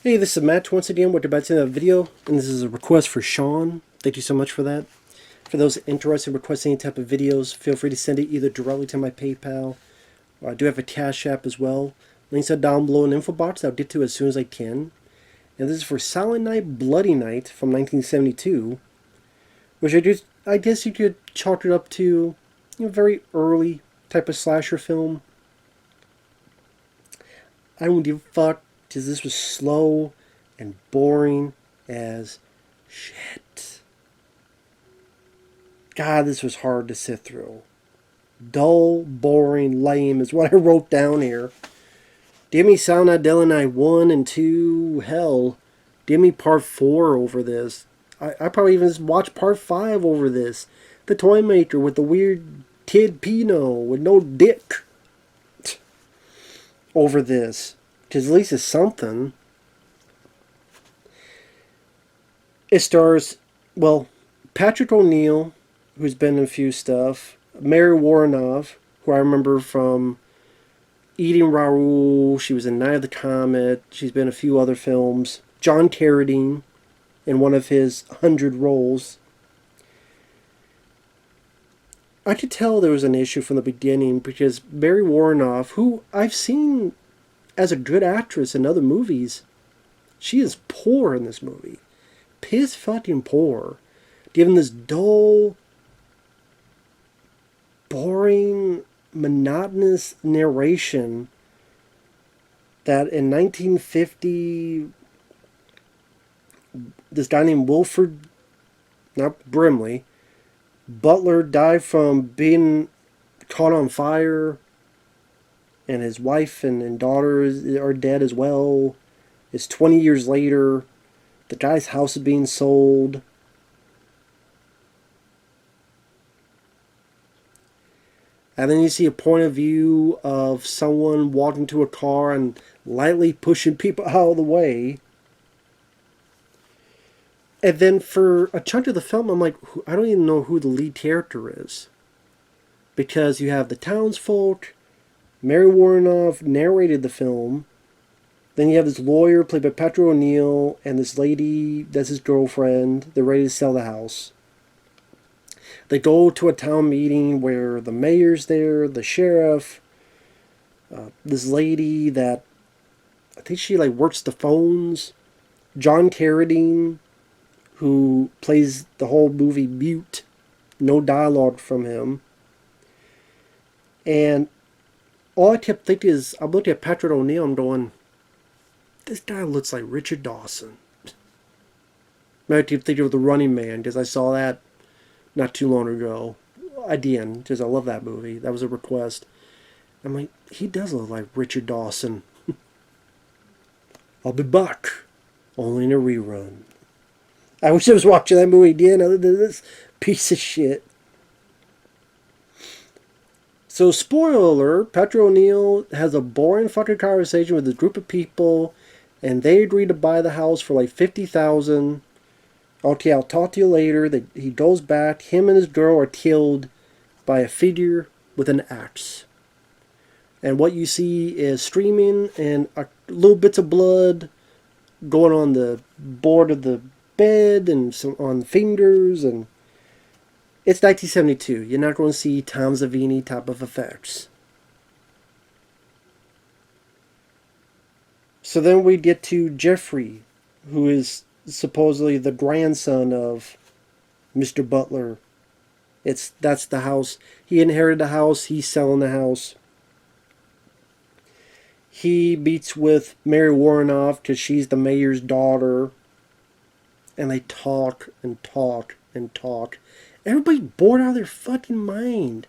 Hey, this is Matt once again. We're about to end the video, and this is a request for Sean. Thank you so much for that. For those interested in requesting any type of videos, feel free to send it either directly to my PayPal, or I do have a CashApp as well. Links are down below in the info box. I'll get to as soon as I can. And this is for Silent Night, Bloody Night from 1972, which I guess you could chalk it up to a very early type of slasher film. I don't give a fuck because this was slow and boring as shit. God, this was hard to sit through. Dull, boring, lame is what I wrote down here. Give me Silent Night, Night 1 and 2. Hell, give me part 4 over this. I probably even watched part 5 over this. The Toy Maker with the weird kid Pino with no dick over this. Because at least it's something. It stars, well, Patrick O'Neill, who's been in a few stuff. Mary Woronov, who I remember from Eating Raoul. She was in Night of the Comet. She's been in a few other films. John Carradine in one of his 100 roles. I could tell there was an issue from the beginning because Mary Woronov, who I've seen as a good actress in other movies, she is poor in this movie. Piss fucking poor. Given this dull, boring, monotonous narration that in 1950, this guy named Wilford, not Brimley, Butler died from being caught on fire, and his wife and daughter are dead as well. It's 20 years later. The guy's house is being sold. And then you see a point of view of someone walking to a car and lightly pushing people out of the way. And then for a chunk of the film, I'm like, I don't even know who the lead character is. Because you have the townsfolk. Mary Woronov narrated the film. Then you have this lawyer played by Patrick O'Neill and this lady that's his girlfriend. They're ready to sell the house. They go to a town meeting where the mayor's there, the sheriff, this lady that I think she works the phones, John Carradine, who plays the whole movie mute, no dialogue from him. And all I kept thinking is, I'm looking at Patrick O'Neill, I'm going, this guy looks like Richard Dawson. I keep thinking of The Running Man, because I saw that not too long ago. Again, because I love that movie. That was a request. I'm like, he does look like Richard Dawson. I'll be back. Only in a rerun. I wish I was watching that movie again other than this piece of shit. So, spoiler alert, Patrick O'Neill has a boring fucking conversation with a group of people, and they agree to buy the house for $50,000. Okay, I'll talk to you later. He goes back. Him and his girl are killed by a figure with an axe. And what you see is streaming and little bits of blood going on the board of the bed and some on fingers. And it's 1972. You're not going to see Tom Savini type of effects. So then we get to Jeffrey, who is supposedly the grandson of Mr. Butler. That's the house. He inherited the house. He's selling the house. He meets with Mary Woronov because she's the mayor's daughter. And they talk and talk and talk. Everybody's bored out of their fucking mind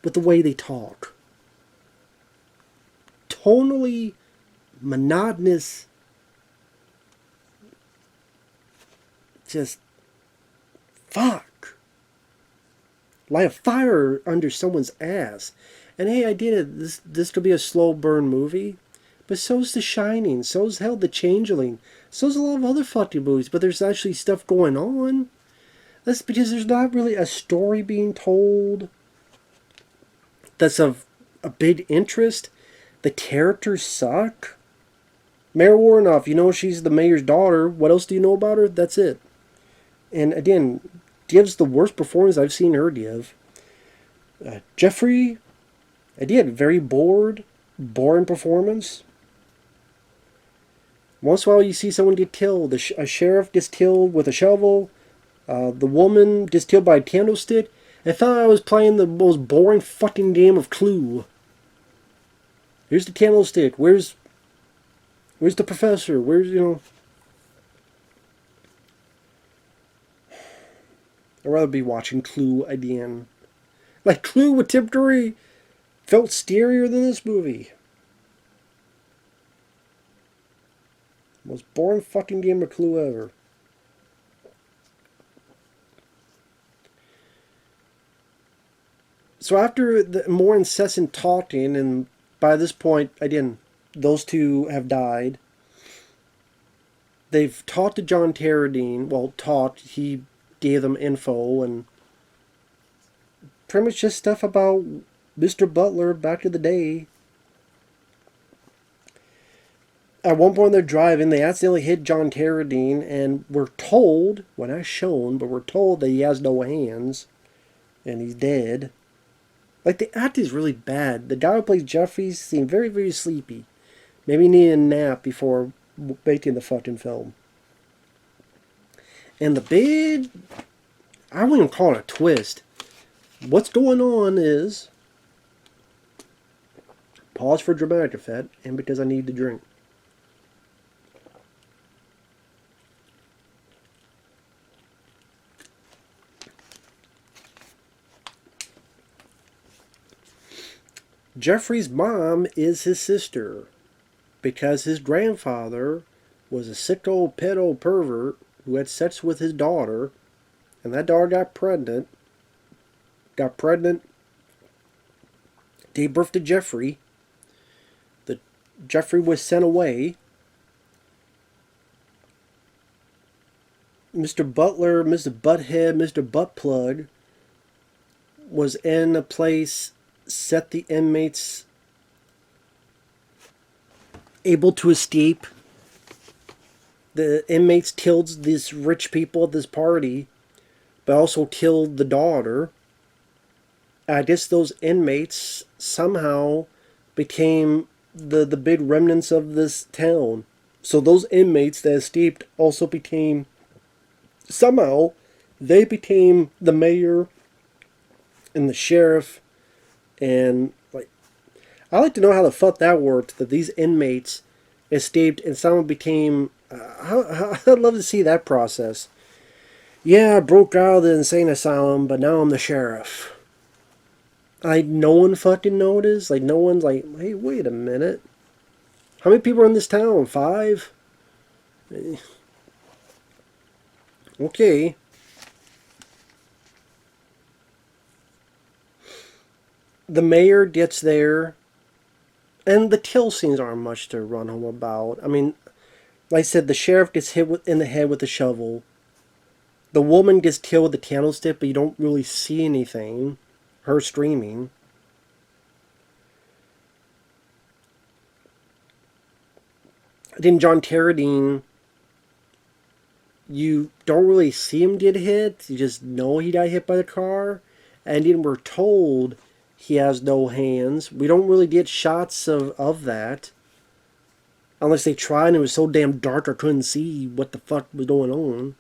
with the way they talk. Tonally monotonous. Just fuck. Light a fire under someone's ass. And hey, I did it. This could be a slow burn movie. But so's The Shining. So's hell The Changeling. So's a lot of other fucking movies. But there's actually stuff going on. That's because there's not really a story being told that's of a big interest. The characters suck. Mayor Woronov, you know she's the mayor's daughter. What else do you know about her? That's it. And again, gives the worst performance I've seen her give. Jeffrey, again, very boring performance. Once in a while, you see someone get killed. A sheriff gets killed with a shovel. The woman gets killed by a candlestick. I thought I was playing the most boring fucking game of Clue. Here's the candlestick. Where's the professor? I'd rather be watching Clue again. Like Clue with Tim Curry felt scarier than this movie. Most boring fucking game of Clue ever. So after the more incessant talking, and by this point, again, those two have died. They've talked to John Carradine. Well, he gave them info and pretty much just stuff about Mr. Butler back in the day. At one point they're driving, they accidentally hit John Carradine, and we're told, well not shown, but we're told that he has no hands, and he's dead. Like, the act is really bad. The guy who plays Jeffrey seemed very, very sleepy. Maybe he needed a nap before making the fucking film. And the big, I wouldn't even call it a twist. What's going on is, pause for dramatic effect, and because I need to drink. Jeffrey's mom is his sister because his grandfather was a sicko pedo pervert who had sex with his daughter, and that daughter got pregnant, gave birth to Jeffrey. Jeffrey was sent away. Mr. Butler, Mr. Butthead, Mr. Buttplug was in a place, set the inmates able to escape. The inmates killed these rich people at this party, but also killed the daughter. I guess those inmates somehow became the big remnants of this town. So those inmates that escaped also became, somehow, they became the mayor and the sheriff. And I like to know how the fuck that worked, that these inmates escaped and someone became, I'd love to see that process. Yeah, I broke out of the insane asylum, but now I'm the sheriff. No one fucking noticed. No one's like, hey, wait a minute. How many people are in this town? 5? Okay. The mayor gets there, and the kill scenes aren't much to run home about. I mean, like I said, the sheriff gets hit in the head with a shovel. The woman gets killed with a candlestick, but you don't really see anything. Her screaming. Then John Carradine, you don't really see him get hit. You just know he got hit by the car. And then we're told he has no hands. We don't really get shots of that. Unless they tried and it was so damn dark I couldn't see what the fuck was going on.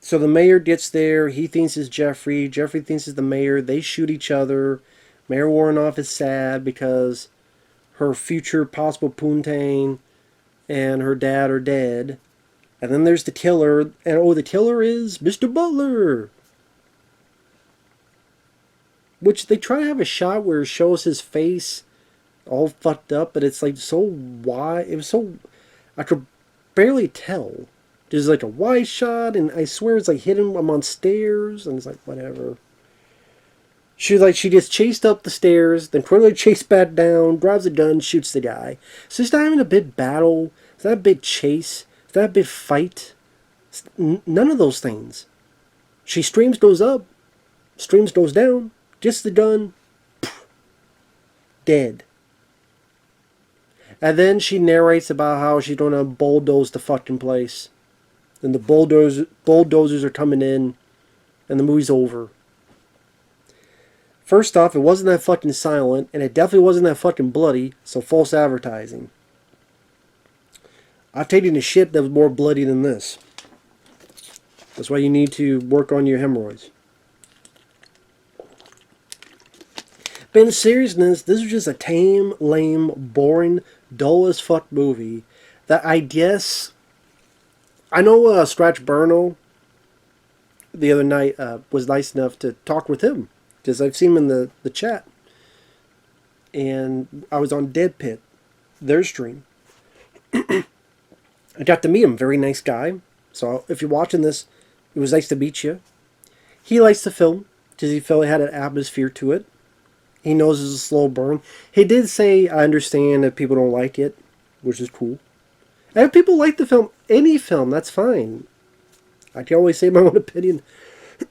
So the mayor gets there. He thinks it's Jeffrey. Jeffrey thinks it's the mayor. They shoot each other. Mayor Woronov is sad because her future possible poontang and her dad are dead. And then there's the killer. And the killer is Mr. Butler. Which they try to have a shot where it shows his face all fucked up, but it's so wide. It was so, I could barely tell. There's a wide shot, and I swear it's hitting him on stairs, and it's whatever. She gets chased up the stairs, then quickly chased back down, grabs a gun, shoots the guy. So it's not even a big battle. It's not a big chase. It's not a big fight. None of those things. She screams, goes up. Screams, goes down. Gets the gun. Dead. And then she narrates about how she's going to bulldoze the fucking place. And the bulldozers are coming in, and the movie's over. First off, it wasn't that fucking silent, and it definitely wasn't that fucking bloody, so false advertising. I've taken a shit that was more bloody than this. That's why you need to work on your hemorrhoids. But in seriousness, this was just a tame, lame, boring, dull as fuck movie that I guess... I know Scratch Burno the other night was nice enough to talk with him, because I've seen him in the chat. And I was on Dead Pit, their stream. I got to meet him, very nice guy. So if you're watching this, it was nice to meet you. He likes the film, because he felt it had an atmosphere to it. He knows it's a slow burn. He did say, I understand that people don't like it, which is cool. And if people like the film, any film, that's fine. I can always say my own opinion.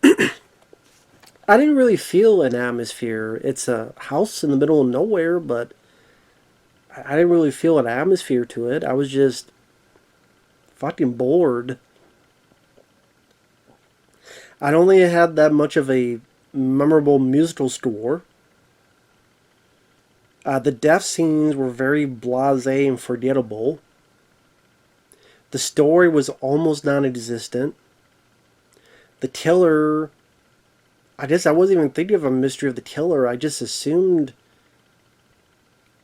I didn't really feel an atmosphere. It's a house in the middle of nowhere, but I didn't really feel an atmosphere to it. I was just fucking bored. I don't think it had that much of a memorable musical score. The death scenes were very blasé and forgettable. The story was almost non-existent. The killer... I guess I wasn't even thinking of a mystery of the killer. I just assumed...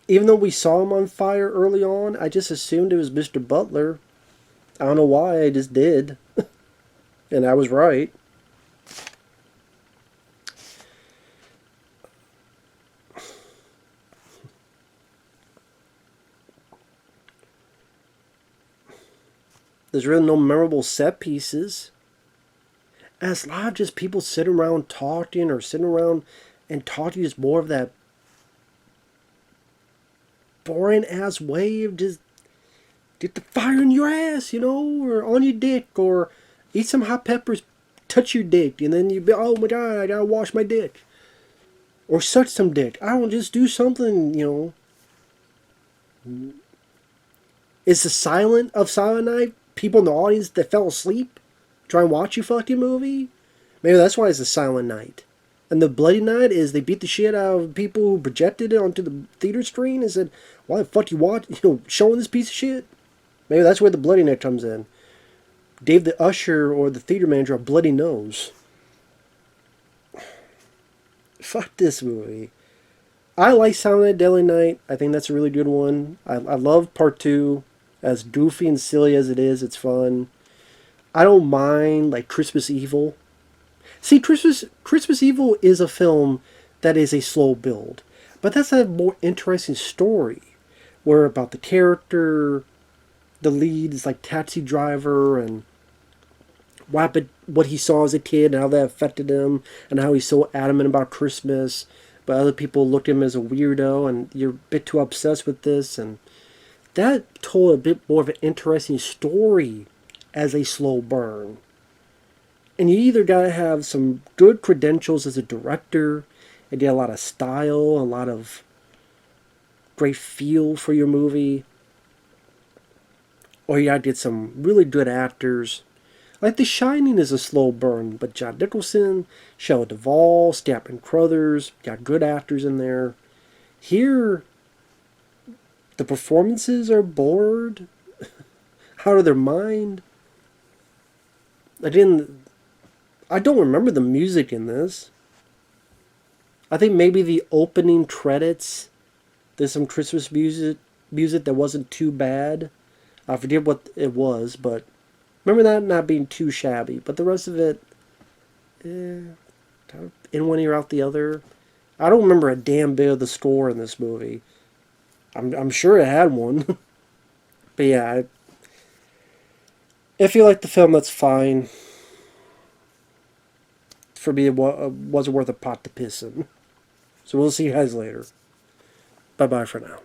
Even though we saw him on fire early on, I just assumed it was Mr. Butler. I don't know why, I just did. And I was right. There's really no memorable set pieces. And it's a lot of just people sitting around talking or sitting around and talking just more of that boring ass way of just get the fire in your ass, you know, or on your dick, or eat some hot peppers, touch your dick, and then you be, oh my god, I gotta wash my dick. Or suck some dick. I don't just do something, you know. Is the silent night people in the audience that fell asleep try and watch you fucking movie? Maybe that's why it's a silent night. And the bloody night is they beat the shit out of people who projected it onto the theater screen and said, why the fuck you watch, you know, showing this piece of shit? Maybe that's where the bloody night comes in. Gave the usher or the theater manager a bloody nose. Fuck this movie. I like Silent Night, Deadly Night. I think that's a really good one. I love part 2. As goofy and silly as it is, it's fun. I don't mind, like, Christmas Evil. See, Christmas Evil is a film that is a slow build. But that's a more interesting story. Where about the character, the lead is like taxi driver, and what he saw as a kid and how that affected him, and how he's so adamant about Christmas. But other people look at him as a weirdo, and you're a bit too obsessed with this, and that told a bit more of an interesting story as a slow burn. And you either got to have some good credentials as a director, and get a lot of style, a lot of great feel for your movie, or you got to get some really good actors. Like The Shining is a slow burn, but John Nicholson, Shelley Duvall, Stappen Crothers, got good actors in there. Here, the performances are bored, out of their mind. I don't remember the music in this. I think maybe the opening credits, there's some Christmas music that wasn't too bad. I forget what it was, but remember that not being too shabby. But the rest of it, in one ear out the other. I don't remember a damn bit of the score in this movie. I'm sure it had one. But yeah, if you like the film, that's fine. For me, it wasn't worth a pot to piss in. So we'll see you guys later. Bye-bye for now.